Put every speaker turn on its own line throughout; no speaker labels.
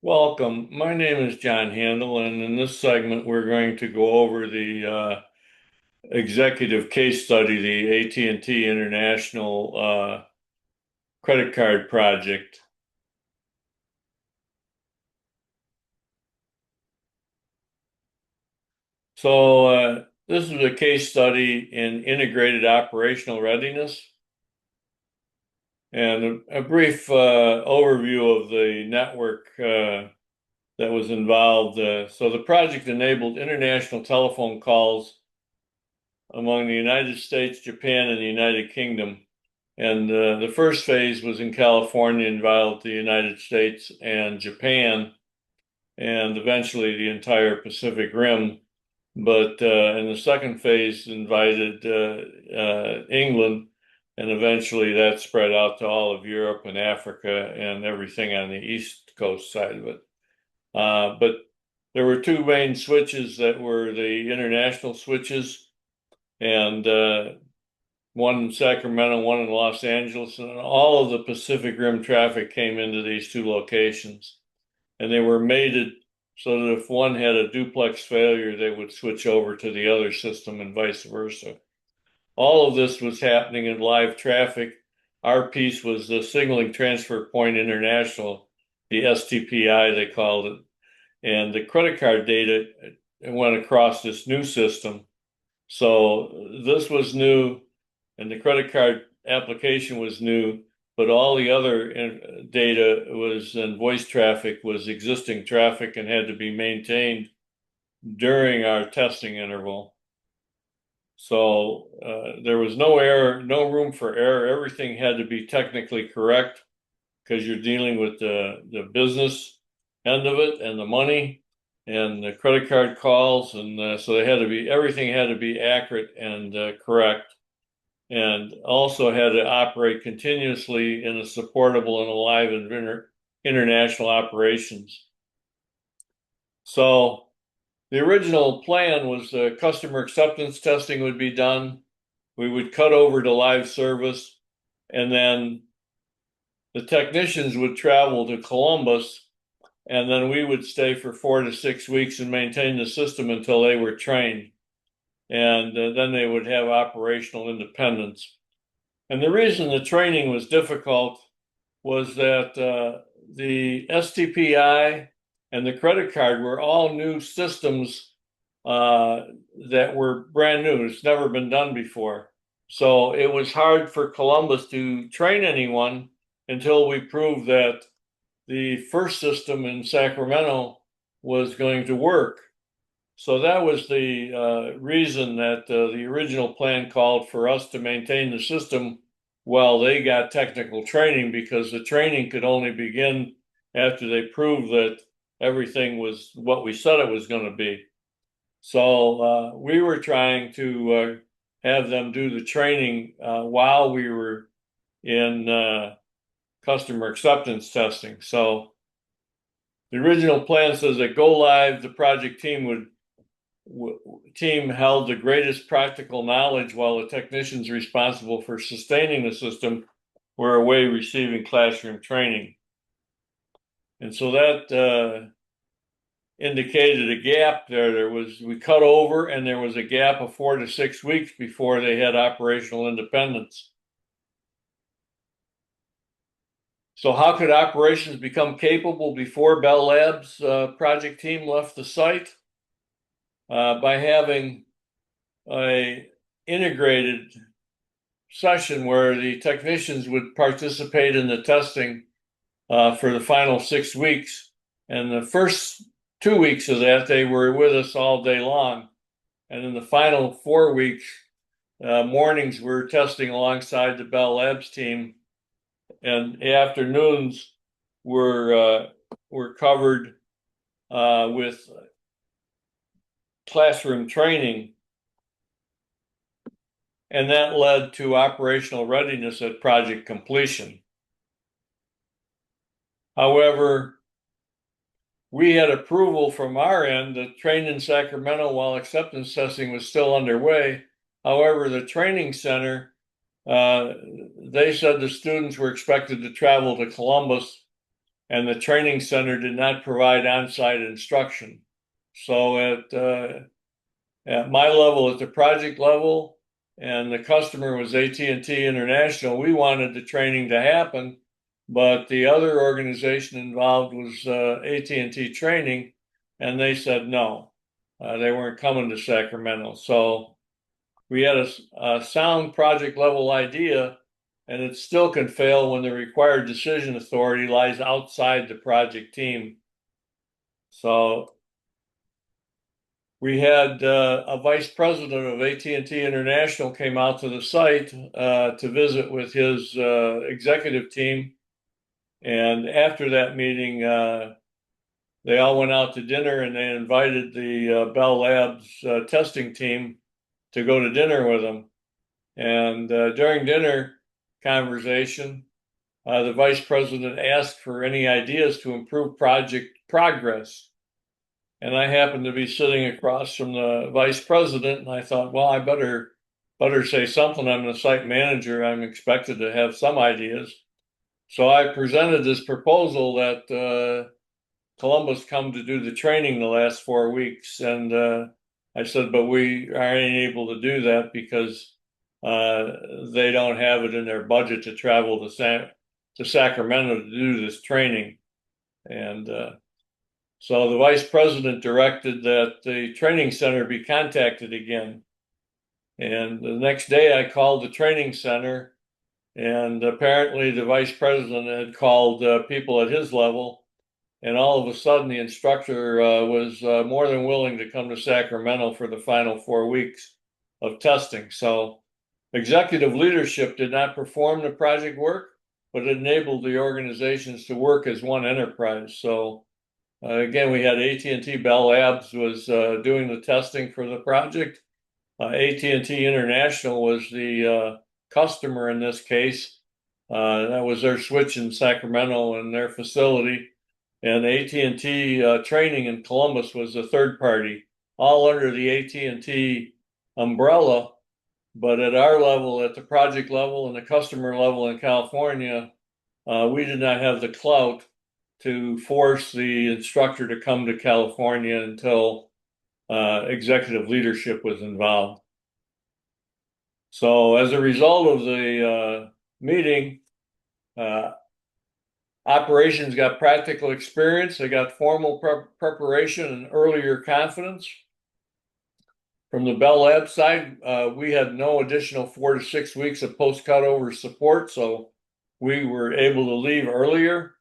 Welcome. My name is John Handel, and in this segment, we're going to go over the executive case study, the AT&T International credit card project. This is a case study in integrated operational readiness and a brief overview of the network that was involved. So the project enabled international telephone calls among the United States, Japan, and the United Kingdom. And the first phase was in California, involved the United States and Japan, and eventually the entire Pacific Rim. But in the second phase, invited England, and eventually that spread out to all of Europe and Africa and everything on the East Coast side of it. But there were two main switches that were the international switches, and one in Sacramento, one in Los Angeles, and all of the Pacific Rim traffic came into these two locations. And they were mated so that if one had a duplex failure, they would switch over to the other system and vice versa. All of this was happening in live traffic. Our piece was the Signaling Transfer Point International, the STPI, they called it. And the credit card data went across this new system. So this was new, and the credit card application was new, but all the other data was and voice traffic was existing traffic and had to be maintained during our testing interval. So there was no error, no room for error. Everything had to be technically correct because you're dealing with the business end of it and the money and the credit card calls, and so everything had to be accurate and correct, and also had to operate continuously in a supportable and alive international operations. So the original plan was customer acceptance testing would be done. We would cut over to live service, and then the technicians would travel to Columbus, and then we would stay for 4 to 6 weeks and maintain the system until they were trained. And then they would have operational independence. And the reason the training was difficult was that the STPI and the credit card were all new systems that were brand new. It's never been done before. So it was hard for Columbus to train anyone until we proved that the first system in Sacramento was going to work. So that was the reason that the original plan called for us to maintain the system while they got technical training, because the training could only begin after they proved that everything was what we said it was going to be. So we were trying to have them do the training while we were in customer acceptance testing. So the original plan says that go live, the project team held the greatest practical knowledge while the technicians responsible for sustaining the system were away receiving classroom training. And so that indicated a gap there. We cut over, and there was a gap of 4 to 6 weeks before they had operational independence. So how could operations become capable before Bell Labs project team left the site? By having a integrated session where the technicians would participate in the testing for the final 6 weeks. And the first 2 weeks of that, they were with us all day long. And in the final 4 weeks, mornings we're testing alongside the Bell Labs team, and afternoons were covered with classroom training, and that led to operational readiness at project completion. However, we had approval from our end that trained in Sacramento while acceptance testing was still underway. However, the training center, they said the students were expected to travel to Columbus and the training center did not provide on-site instruction. So at my level, at the project level, and the customer was AT&T International, we wanted the training to happen, but the other organization involved was AT&T Training, and they said no. They weren't coming to Sacramento. So we had a sound project level idea, and it still can fail when the required decision authority lies outside the project team. So we had a vice president of AT&T International came out to the site to visit with his executive team. And after that meeting, they all went out to dinner, and they invited the Bell Labs testing team to go to dinner with them. And during dinner conversation, the vice president asked for any ideas to improve project progress. And I happened to be sitting across from the vice president, and I thought, well, I better say something. I'm the site manager. I'm expected to have some ideas. So I presented this proposal that Columbus come to do the training the last 4 weeks. And I said, but we aren't able to do that because they don't have it in their budget to travel to Sacramento to do this training. And so the vice president directed that the training center be contacted again. And the next day I called the training center, and apparently the vice president had called people at his level, and all of a sudden the instructor was more than willing to come to Sacramento for the final 4 weeks of testing. So executive leadership did not perform the project work, but it enabled the organizations to work as one enterprise. So again, we had AT&T Bell Labs was doing the testing for the project. AT&T International was the customer in this case. That was their switch in Sacramento and their facility. And AT&T Training in Columbus was the third party, all under the AT&T umbrella. But at our level, at the project level and the customer level in California, we did not have the clout to force the instructor to come to California until executive leadership was involved. So as a result of the meeting, operations got practical experience, they got formal preparation and earlier confidence. From the Bell Lab side, we had no additional 4 to 6 weeks of post-cutover support, so we were able to leave earlier.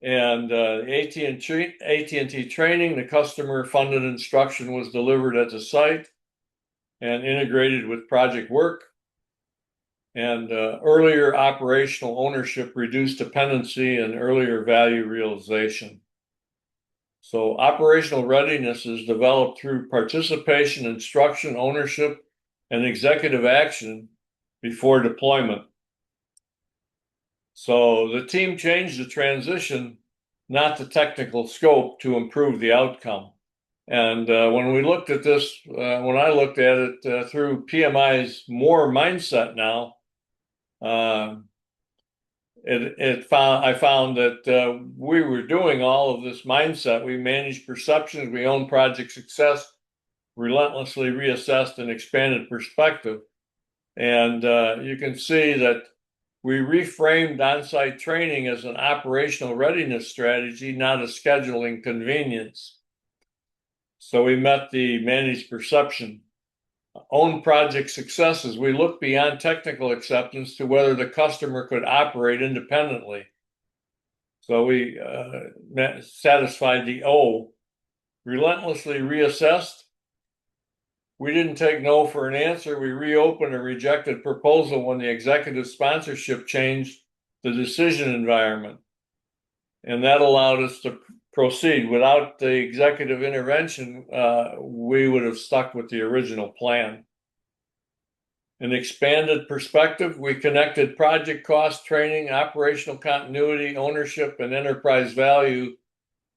And AT&T Training, the customer-funded instruction was delivered at the site and integrated with project work. And earlier operational ownership reduced dependency and earlier value realization. So operational readiness is developed through participation, instruction, ownership, and executive action before deployment. So the team changed the transition, not the technical scope, to improve the outcome. And when we looked at this, when I looked at it through PMI's more mindset now, I found that we were doing all of this mindset. We managed perceptions, we owned project success, relentlessly reassessed and expanded perspective. And you can see that we reframed on-site training as an operational readiness strategy, not a scheduling convenience. So we met the managed perception. Own project successes. We looked beyond technical acceptance to whether the customer could operate independently. So we satisfied the O. Relentlessly reassessed. We didn't take no for an answer. We reopened a rejected proposal when the executive sponsorship changed the decision environment. And that allowed us to proceed. Without the executive intervention, we would have stuck with the original plan. An expanded perspective, we connected project cost, training, operational continuity, ownership, and enterprise value,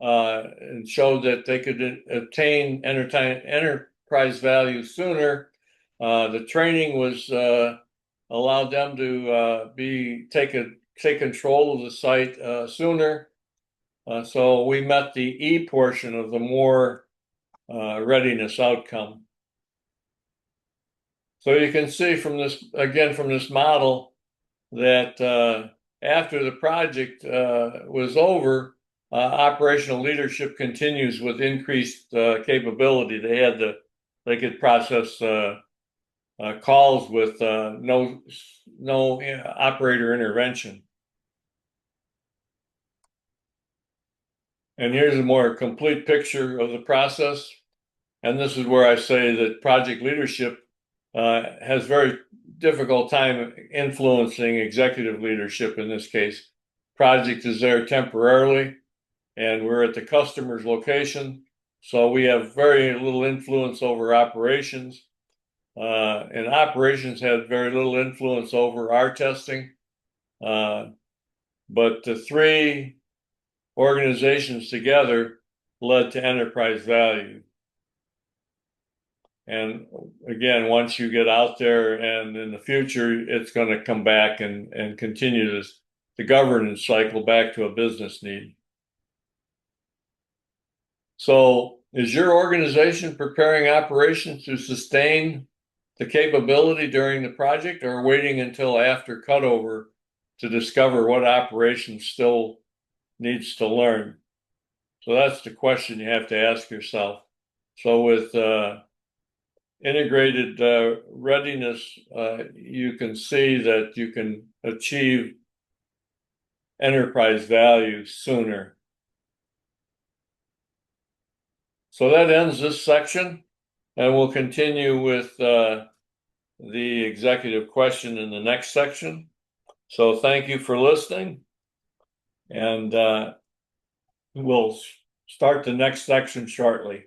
and showed that they could obtain enterprise value sooner. The training was allowed them to take take control of the site sooner. So we met the E portion of the more readiness outcome. So you can see from this, again, from this model that after the project was over, operational leadership continues with increased capability. They could process calls with no operator intervention. And here's a more complete picture of the process. And this is where I say that project leadership has very difficult time influencing executive leadership in this case. Project is there temporarily, and we're at the customer's location, so we have very little influence over operations. And operations had very little influence over our testing. But the three organizations together led to enterprise value. And again, once you get out there and in the future, it's going to come back and continue the governance cycle back to a business need. So is your organization preparing operations to sustain the capability during the project, or waiting until after cutover to discover what operations still needs to learn? So that's the question you have to ask yourself. So with integrated readiness, you can see that you can achieve enterprise value sooner. So that ends this section, and we'll continue with the executive question in the next section. So thank you for listening, and we'll start the next section shortly.